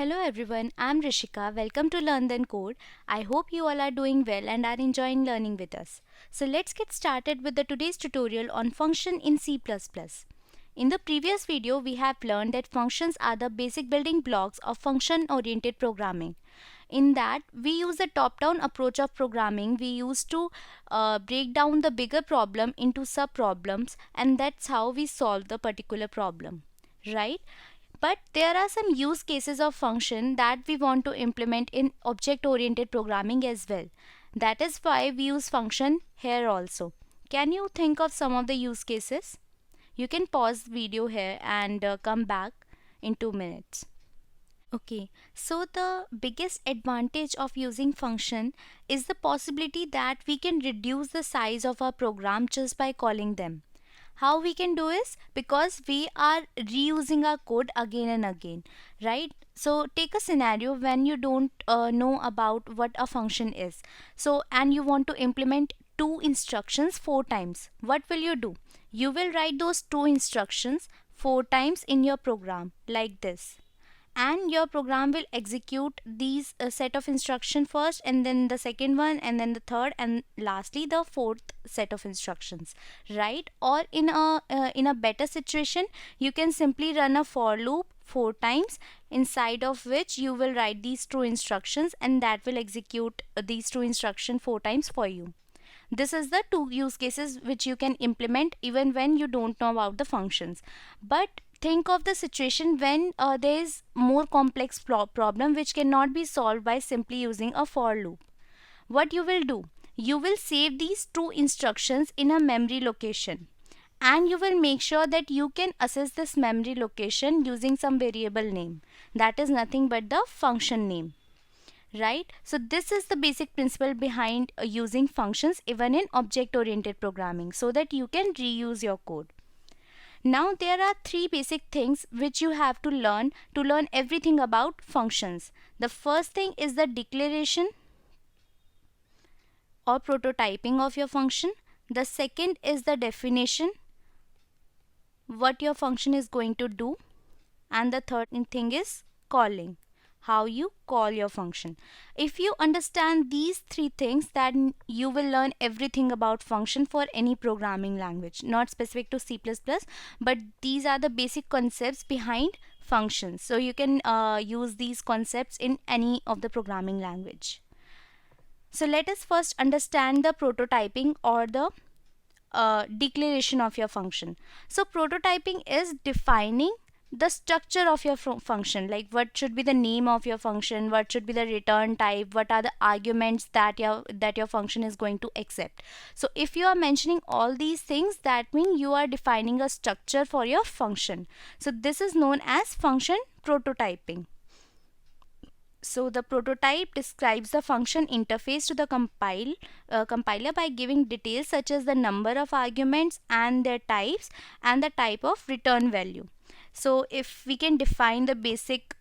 Hello everyone, I'm Rishika. Welcome to Learn Then Code. I hope you all are doing well and are enjoying learning with us. So let's get started with the today's tutorial on function in C++. In the previous video, we have learned that functions are the basic building blocks of function-oriented programming. In that, we use the top-down approach of programming. We used to break down the bigger problem into sub-problems, and that's how we solve the particular problem, right? But there are some use cases of function that we want to implement in object-oriented programming as well. That is why we use function here also. Can you think of some of the use cases? You can pause the video here and come back in 2 minutes. Okay, so the biggest advantage of using function is the possibility that we can reduce the size of our program just by calling them. How we can do is because we are reusing our code again and again, right? So take a scenario when you don't know about what a function is. So and you want to implement two instructions four times. What will you do? You will write those two instructions four times in your program like this, and your program will execute these set of instruction first, and then the second one, and then the third, and lastly the fourth set of instructions, right? Or in a better situation, you can simply run a for loop four times, inside of which you will write these two instructions, and that will execute these two instructions four times for you. This is the two use cases which you can implement even when you don't know about the functions. But think of the situation when there is more complex problem which cannot be solved by simply using a for loop. What you will do? You will save these two instructions in a memory location, and you will make sure that you can access this memory location using some variable name. That is nothing but the function name, right? So this is the basic principle behind using functions even in object oriented programming, so that you can reuse your code. Now there are three basic things which you have to learn everything about functions. The first thing is the declaration or prototyping of your function. The second is the definition, what your function is going to do, and the third thing is calling, how you call your function. If you understand these three things, then you will learn everything about function for any programming language, not specific to C++, but these are the basic concepts behind functions. So you can use these concepts in any of the programming language. So let us first understand the prototyping or the declaration of your function. So prototyping is defining the structure of your function, like what should be the name of your function, what should be the return type, what are the arguments that your function is going to accept. So if you are mentioning all these things, that means you are defining a structure for your function. So this is known as function prototyping. So the prototype describes the function interface to the compiler by giving details such as the number of arguments and their types and the type of return value. So if we can define the basic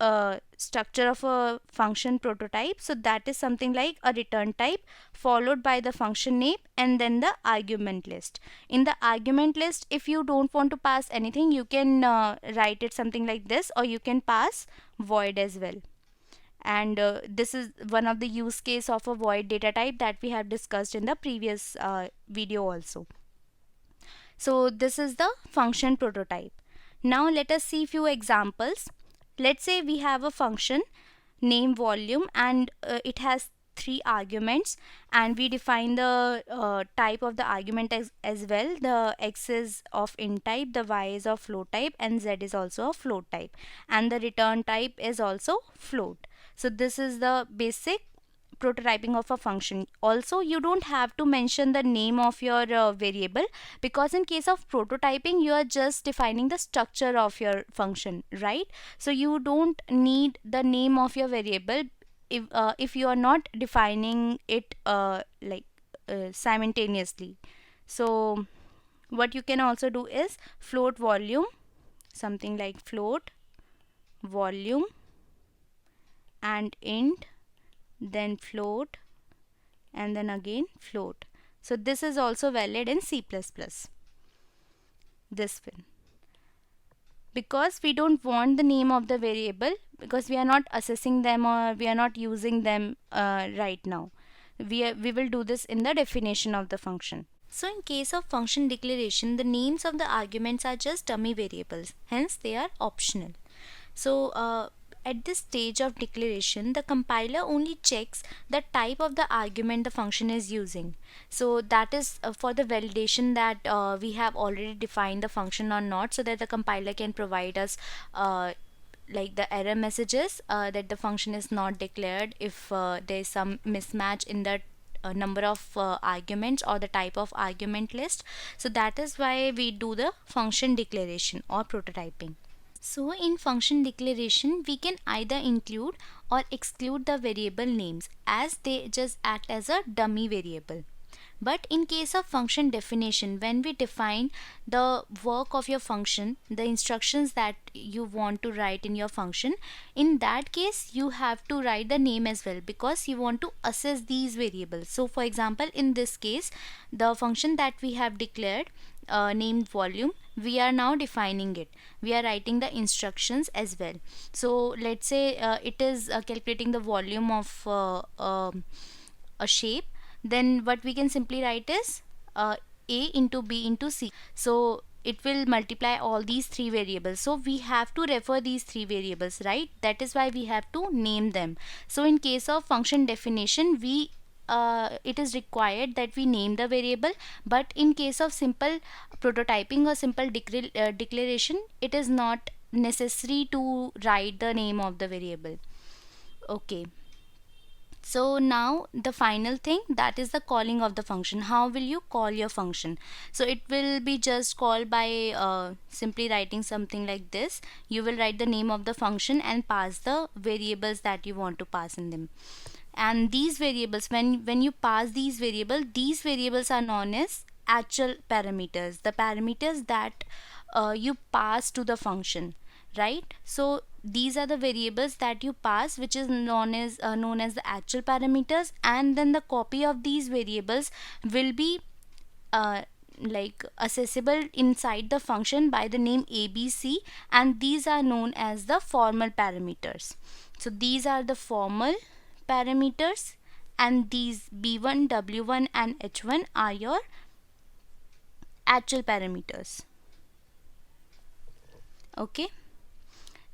structure of a function prototype, so that is something like a return type followed by the function name and then the argument list. In the argument list, if you don't want to pass anything, you can write it something like this, or you can pass void as well. And this is one of the use case of a void data type that we have discussed in the previous video also. So this is the function prototype. Now let us see few examples. Let's say we have a function name volume, and it has three arguments, and we define the type of the argument as well. The x is of int type, the y is of float type, and z is also a float type, and the return type is also float. So this is the basic prototyping of a function. Also, you don't have to mention the name of your variable, because in case of prototyping you are just defining the structure of your function, right? So you don't need the name of your variable if you are not defining it simultaneously. So what you can also do is float volume, something like float volume and int, then float, and then again float. So this is also valid in C++, this one. because we don't want the name of the variable, because we are not assessing them or we are not using them right now. We will do this in the definition of the function. So in case of function declaration, the names of the arguments are just dummy variables, hence they are optional. So at this stage of declaration, the compiler only checks the type of the argument the function is using. So that is for the validation that we have already defined the function or not, so that the compiler can provide us like the error messages that the function is not declared if there is some mismatch in the number of arguments or the type of argument list. So that is why we do the function declaration or prototyping. So in function declaration, we can either include or exclude the variable names, as they just act as a dummy variable. But in case of function definition, when we define the work of your function, the instructions that you want to write in your function, in that case you have to write the name as well, because you want to assess these variables. So for example, in this case, the function that we have declared named volume, we are now defining it, we are writing the instructions as well. So let's say it is calculating the volume of a shape. Then what we can simply write is a into b into c. So it will multiply all these three variables. So we have to refer these three variables, right? That is why we have to name them. So in case of function definition, we it is required that we name the variable, but in case of simple prototyping or simple declaration, it is not necessary to write the name of the variable. Okay. So now the final thing, that is the calling of the function. How will you call your function? So it will be just called by simply writing something like this. You will write the name of the function and pass the variables that you want to pass in them. And these variables, when you pass these variables are known as actual parameters, the parameters that you pass to the function, right? So these are the variables that you pass, which is known as the actual parameters, and then the copy of these variables will be like accessible inside the function by the name abc, and these are known as the formal parameters. So these are the formal parameters, and these b1, w1 and h1 are your actual parameters. Okay.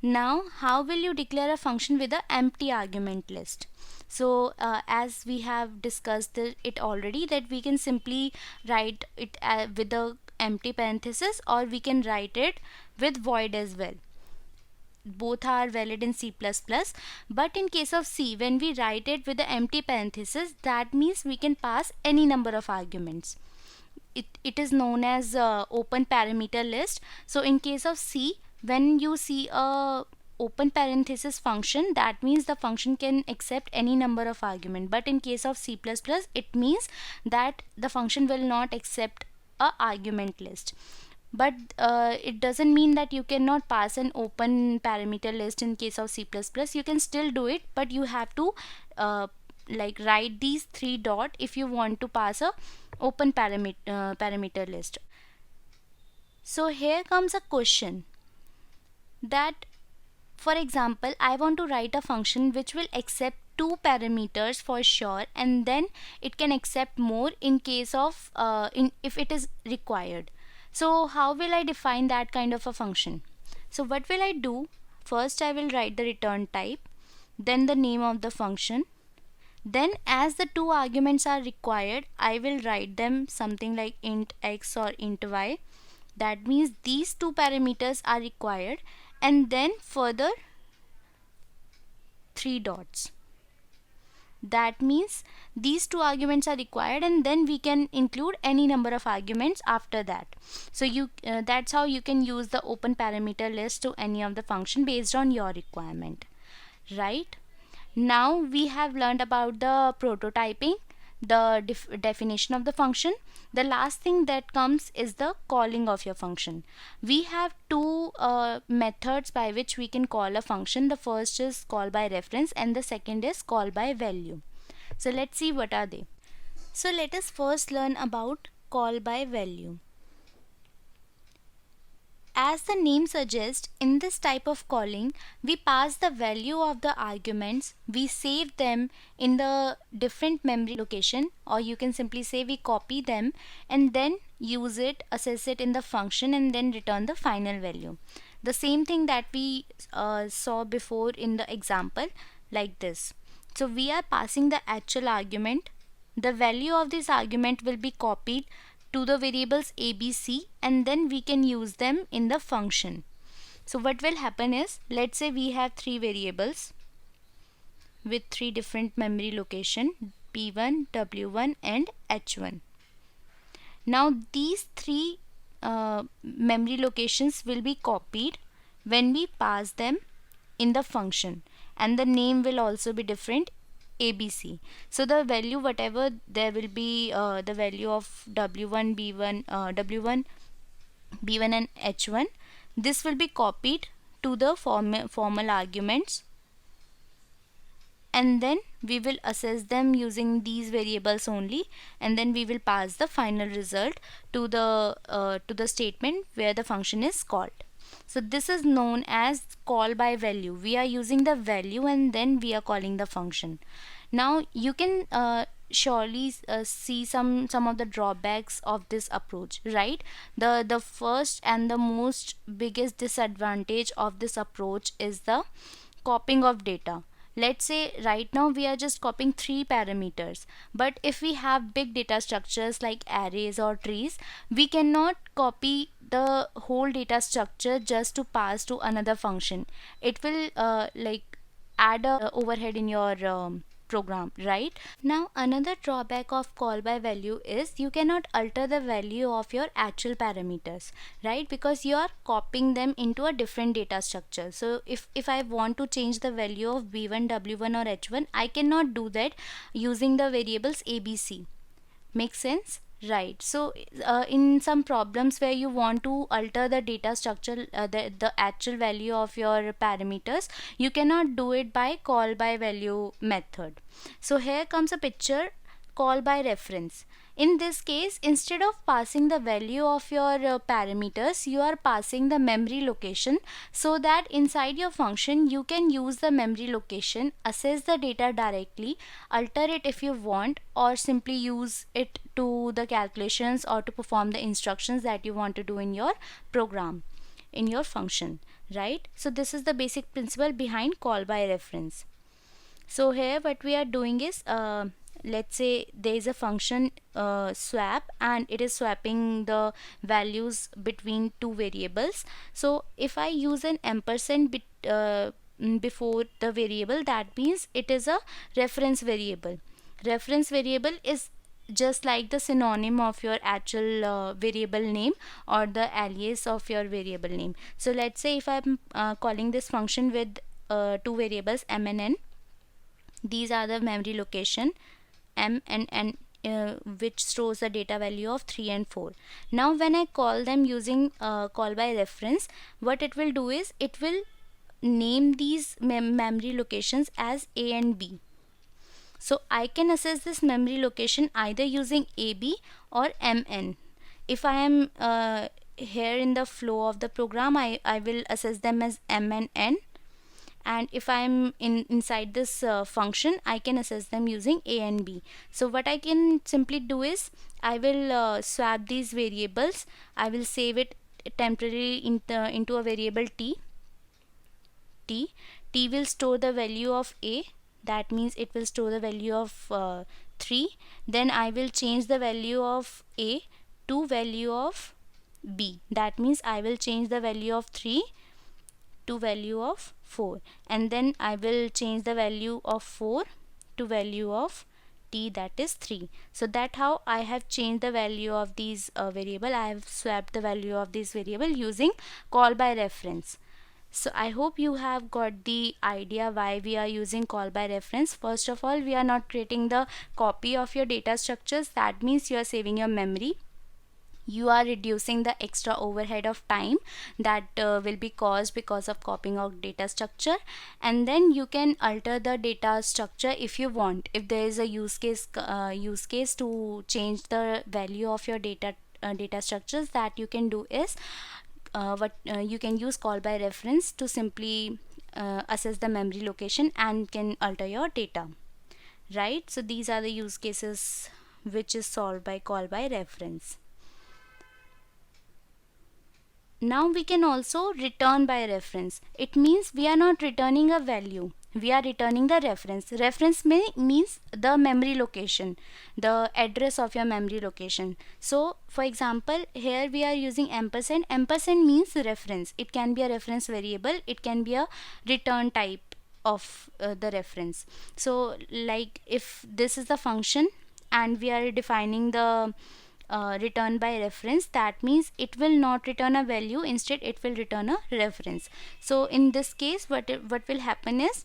Now, how will you declare a function with an empty argument list? So, as we have discussed it already, that we can simply write it with a empty parenthesis, or we can write it with void as well. Both are valid in C++, but in case of C, when we write it with the empty parenthesis, that means we can pass any number of arguments. It is known as open parameter list. So in case of C, when you see a open parenthesis function, that means the function can accept any number of argument. But in case of C++, it means that the function will not accept a argument list. But it doesn't mean that you cannot pass an open parameter list in case of C++. You can still do it, but you have to like write these three dot if you want to pass a open parameter list. So here comes a question that, for example, I want to write a function which will accept two parameters for sure, and then it can accept more in case of if it is required. So how will I define that kind of a function? So what will I do? First I will write the return type, then the name of the function. Then as the two arguments are required, I will write them something like int x or int y. That means these two parameters are required, and then further three dots. That means these two arguments are required, and then we can include any number of arguments after that. So you that's how you can use the open parameter list to any of the function based on your requirement, right? Now we have learned about the prototyping, the definition of the function. The last thing that comes is the calling of your function. We have two methods by which we can call a function. The first is call by reference, and the second is call by value. So let's see what are they. So let us first learn about call by value. as the name suggests, in this type of calling, we pass the value of the arguments, we save them in the different memory location, or you can simply say we copy them and then use it, assess it in the function, and then return the final value. The same thing that we saw before in the example, like this. So we are passing the actual argument. The value of this argument will be copied to the variables ABC, and then we can use them in the function. So what will happen is, let's say we have three variables with three different memory location, P1, W1 and H1. Now these three memory locations will be copied when we pass them in the function, and the name will also be different, ABC. So the value, whatever there will be, the value of W1, B1, W1, B1 and H1, this will be copied to the formal arguments, and then we will assess them using these variables only, and then we will pass the final result to the statement where the function is called. So this is known as call by value. We are using the value and then we are calling the function. Now you can surely see some of the drawbacks of this approach, right? The first and the most biggest disadvantage of this approach is the copying of data. Let's say right now we are just copying three parameters, but if we have big data structures like arrays or trees, we cannot copy the whole data structure just to pass to another function. It will like add a overhead in your program, right? Now another drawback of call by value is you cannot alter the value of your actual parameters, right? Because you are copying them into a different data structure. So if I want to change the value of B1, W1 or H1, I cannot do that using the variables ABC. Make sense? Right. So in some problems where you want to alter the data structure, the actual value of your parameters, you cannot do it by call by value method. So here comes a picture, call by reference. In this case, instead of passing the value of your parameters, you are passing the memory location, so that inside your function you can use the memory location, assess the data directly, alter it if you want, or simply use it to the calculations or to perform the instructions that you want to do in your program, in your function, right? So this is the basic principle behind call by reference. So here what we are doing is, let's say there is a function swap, and it is swapping the values between two variables. So if I use an ampersand before the variable, that means it is a reference variable. Reference variable is just like the synonym of your actual variable name or the alias of your variable name. So let's say if I'm calling this function with two variables m and n. These are the memory location m and n, which stores the data value of 3 and 4. Now when I call them using call by reference, what it will do is it will name these memory locations as A and B. So I can assess this memory location either using AB or MN. If I am here in the flow of the program, I will assess them as M and N. And if I'm inside this function, I can assess them using A and B. So what I can simply do is I will swap these variables. I will save it temporarily into a variable T. T will store the value of A. That means it will store the value of 3. Then I will change the value of A to value of B. That means I will change the value of 3 to value of 4, and then I will change the value of 4 to value of T, that is 3. So that how I have changed the value of these variable. I have swapped the value of this variable using call by reference. So I hope you have got the idea why we are using call by reference. First of all, we are not creating the copy of your data structures. That means you are saving your memory. You are reducing the extra overhead of time that will be caused because of copying of data structure, and then you can alter the data structure if you want. If there is a use case to change the value of your data structures, that you can do is you can use call by reference to simply assess the memory location and can alter your data, right? So these are the use cases which is solved by call by reference. Now we can also return by reference. It means we are not returning a value, we are returning the reference. Reference means the memory location, the address of your memory location. So for example, here we are using ampersand. Ampersand means reference. It can be a reference variable, it can be a return type of the reference. So like if this is the function and we are defining the return by reference, that means it will not return a value, instead it will return a reference. So in this case, what will happen is,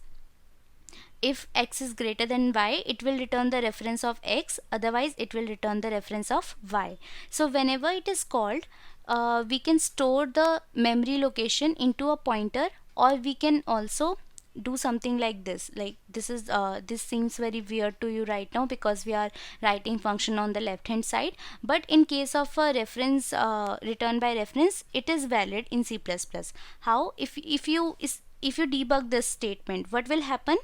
if x is greater than y, it will return the reference of x, otherwise it will return the reference of y. So whenever it is called, we can store the memory location into a pointer, or we can also do something like this. Like this is this seems very weird to you right now because we are writing function on the left hand side, but in case of a reference return by reference, it is valid in C++. How? If you debug this statement, what will happen?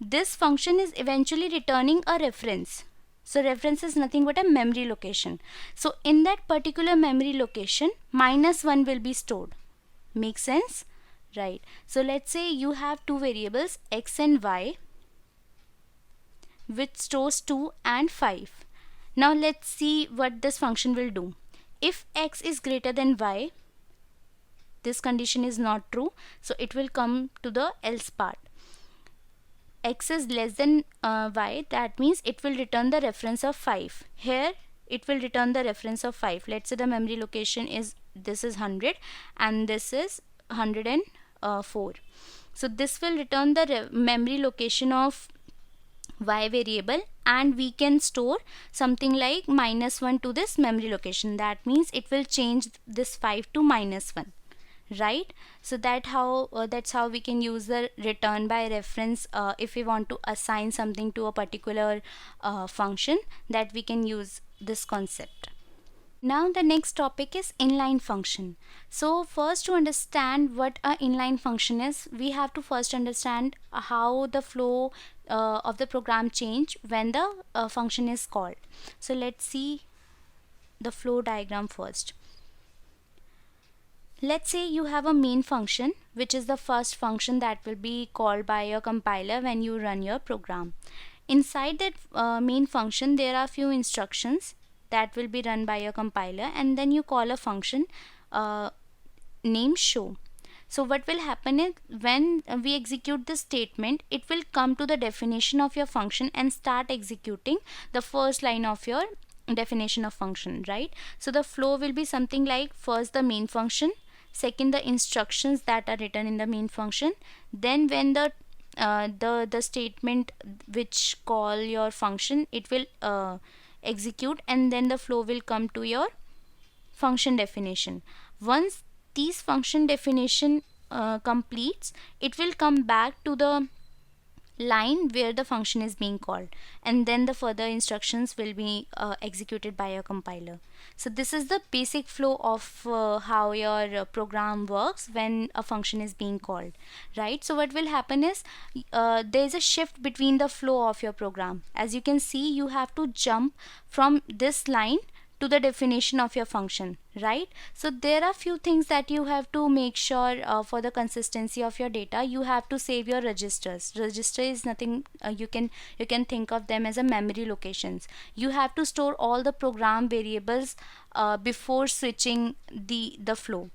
This function is eventually returning a reference. So reference is nothing but a memory location. So in that particular memory location, -1 will be stored. Make sense? Right. So let's say you have two variables x and y, which stores 2 and 5. Now let's see what this function will do. If x is greater than y, this condition is not true, so it will come to the else part. X is less than y, that means it will return the reference of 5. Here it will return the reference of 5. Let's say the memory location is, this is 100 and this is 104. So this will return the memory location of y variable, and we can store something like -1 to this memory location. That means it will change this 5 to -1, right? So that's how we can use the return by reference if we want to assign something to a particular function, that we can use this concept. Now the next topic is inline function. So first, to understand what a inline function is, we have to first understand how the flow of the program change when the function is called. So let's see the flow diagram first. Let's say you have a main function, which is the first function that will be called by your compiler when you run your program. Inside that main function, there are few instructions that will be run by your compiler, and then you call a function named show. So what will happen is, when we execute this statement, it will come to the definition of your function and start executing the first line of your definition of function, right? So the flow will be something like, first the main function, second the instructions that are written in the main function, then when the statement which call your function, it will execute, and then the flow will come to your function definition. Once these function definition completes, it will come back to the line where the function is being called, and then the further instructions will be executed by your compiler. So this is the basic flow of how your program works when a function is being called, right? So what will happen is, there is a shift between the flow of your program. As you can see, you have to jump from this line to the definition of your function, right? So there are few things that you have to make sure for the consistency of your data. You have to save your registers. Register is nothing, you can think of them as a memory locations. You have to store all the program variables before switching the flow,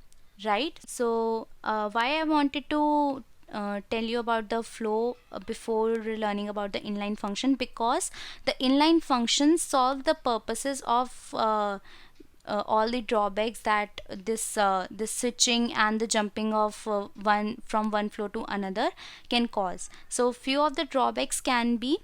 right? So why I wanted to tell you about the flow before learning about the inline function, because the inline functions solve the purposes of all the drawbacks that this switching and the jumping of from one flow to another can cause. So few of the drawbacks can be,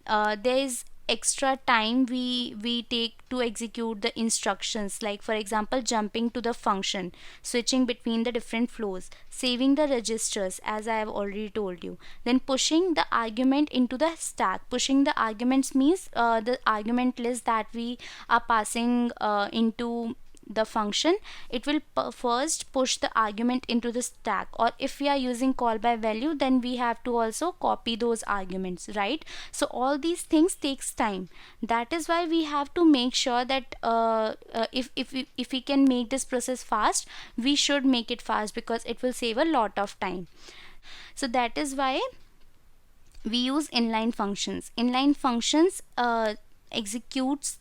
there is extra time we take to execute the instructions, like for example jumping to the function, switching between the different flows, saving the registers as I have already told you, then pushing the argument into the stack. Pushing the arguments means the argument list that we are passing into the function, it will first push the argument into the stack, or if we are using call by value, then we have to also copy those arguments, right? So all these things takes time. That is why we have to make sure that if we can make this process fast, we should make it fast, because it will save a lot of time. So that is why we use inline functions. Inline functions executes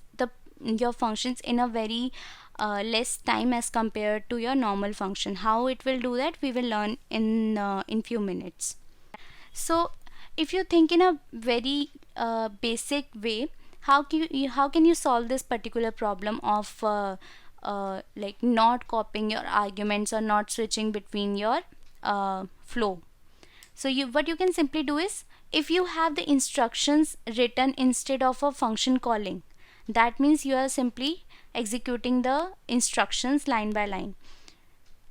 your functions in a very less time as compared to your normal function. How it will do that, we will learn in few minutes. So if you think in a very basic way, how can you solve this particular problem of like not copying your arguments or not switching between your flow? So what you can simply do is, if you have the instructions written instead of a function calling, that means you are simply executing the instructions line by line.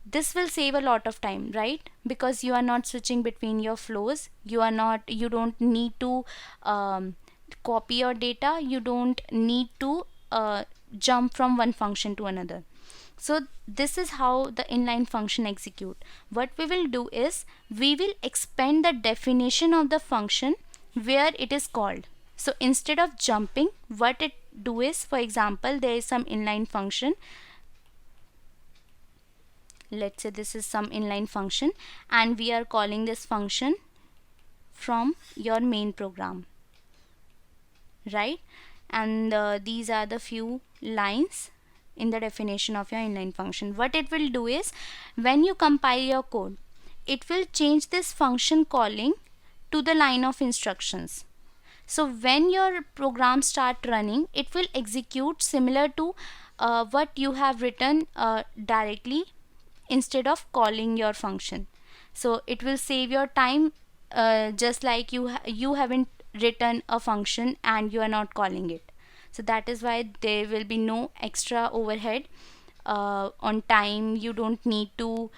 This will save a lot of time, right? Because you are not switching between your flows. You don't need to copy your data. You don't need to jump from one function to another. So this is how the inline function execute. What we will do is, we will expand the definition of the function where it is called. So instead of jumping, what it do is, for example, there is some inline function. Let's say this is some inline function, and we are calling this function from your main program, right? And these are the few lines in the definition of your inline function. What it will do is, when you compile your code, it will change this function calling to the line of instructions. So when your program start running, it will execute similar to what you have written directly instead of calling your function. So it will save your time, just like you haven't written a function and you are not calling it. So that is why there will be no extra overhead on time. You don't need to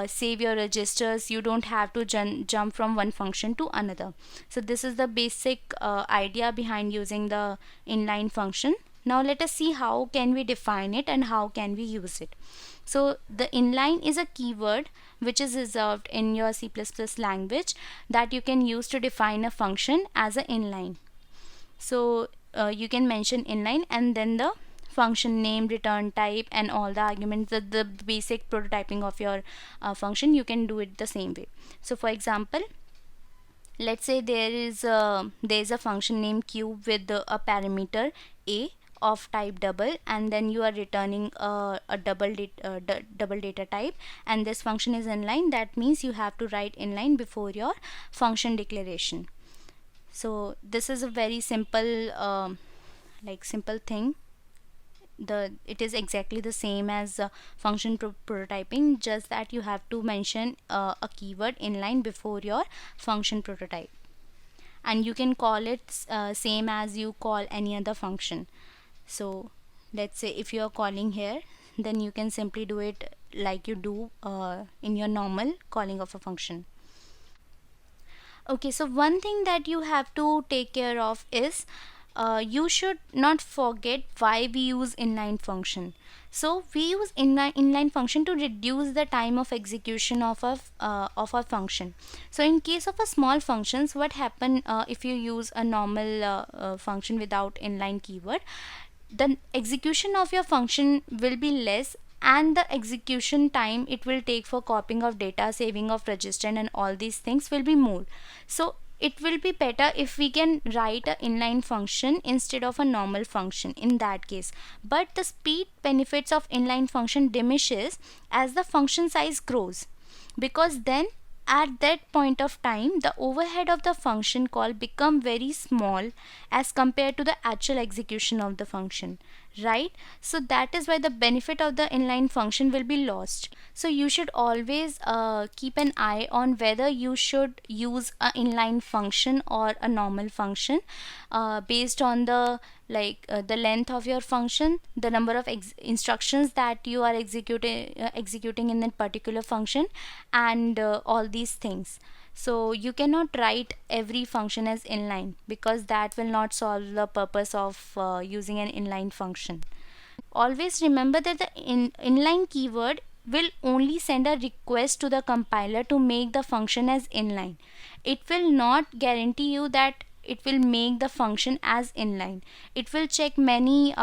save your registers. You don't have to jump from one function to another. So this is the basic idea behind using the inline function. Now let us see how can we define it and how can we use it. So the inline is a keyword which is reserved in your C++ language that you can use to define a function as an inline. So you can mention inline and then the function name, return type, and all the arguments, the basic prototyping of your function. You can do it the same way. So for example, let's say there is a function named cube with a parameter a of type double, and then you are returning a double data type, and this function is inline. That means you have to write inline before your function declaration. So this is a very simple simple thing. It is exactly the same as function prototyping, just that you have to mention a keyword inline before your function prototype, and you can call it same as you call any other function. So let's say if you are calling here, then you can simply do it like you do in your normal calling of a function. Okay, so one thing that you have to take care of is you should not forget why we use inline function. So we use inline function to reduce the time of execution of a function. So in case of a small functions, what happen if you use a normal function without inline keyword, the execution of your function will be less, and the execution time it will take for copying of data, saving of register, and all these things will be more. So it will be better if we can write an inline function instead of a normal function in that case. But the speed benefits of inline function diminishes as the function size grows, because then at that point of time the overhead of the function call become very small as compared to the actual execution of the function, right? So that is why the benefit of the inline function will be lost. So you should always keep an eye on whether you should use an inline function or a normal function based on the length of your function, the number of instructions that you are executing in that particular function, and all these things. So you cannot write every function as inline, because that will not solve the purpose of using an inline function. Always remember that the inline keyword will only send a request to the compiler to make the function as inline. It will not guarantee you that it will make the function as inline. It will check many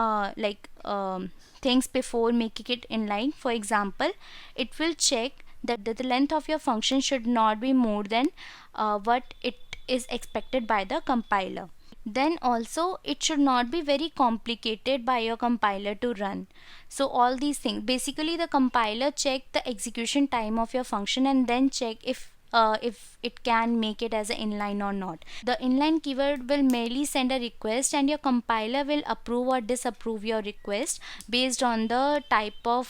things before making it inline. For example, it will check that the length of your function should not be more than what it is expected by the compiler. Then also it should not be very complicated by your compiler to run. So all these things, basically the compiler check the execution time of your function and then check if it can make it as an inline or not. The inline keyword will merely send a request and your compiler will approve or disapprove your request based on the type of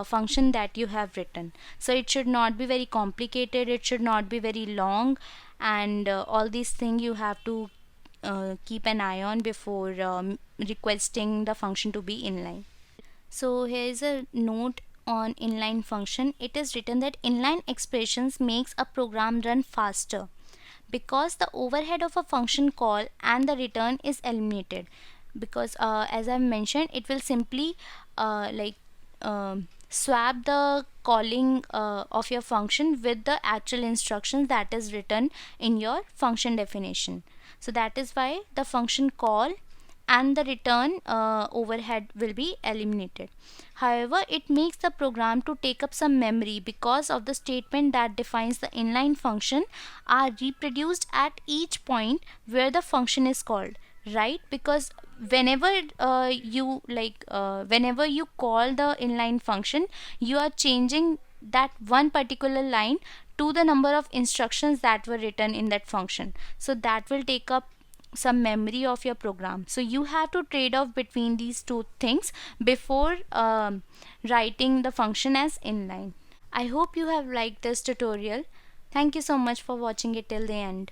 function that you have written. So it should not be very complicated, it should not be very long, and all these things you have to keep an eye on before requesting the function to be inline. So here is a note on inline function. It is written that inline expressions makes a program run faster because the overhead of a function call and the return is eliminated. Because as I mentioned, it will simply swap the calling of your function with the actual instructions that is written in your function definition. So that is why the function call and the return overhead will be eliminated. However, it makes the program to take up some memory because of the statement that defines the inline function are reproduced at each point where the function is called, right? Because whenever whenever you call the inline function, you are changing that one particular line to the number of instructions that were written in that function. So that will take up some memory of your program. So you have to trade off between these two things before writing the function as inline. I hope you have liked this tutorial. Thank you so much for watching it till the end.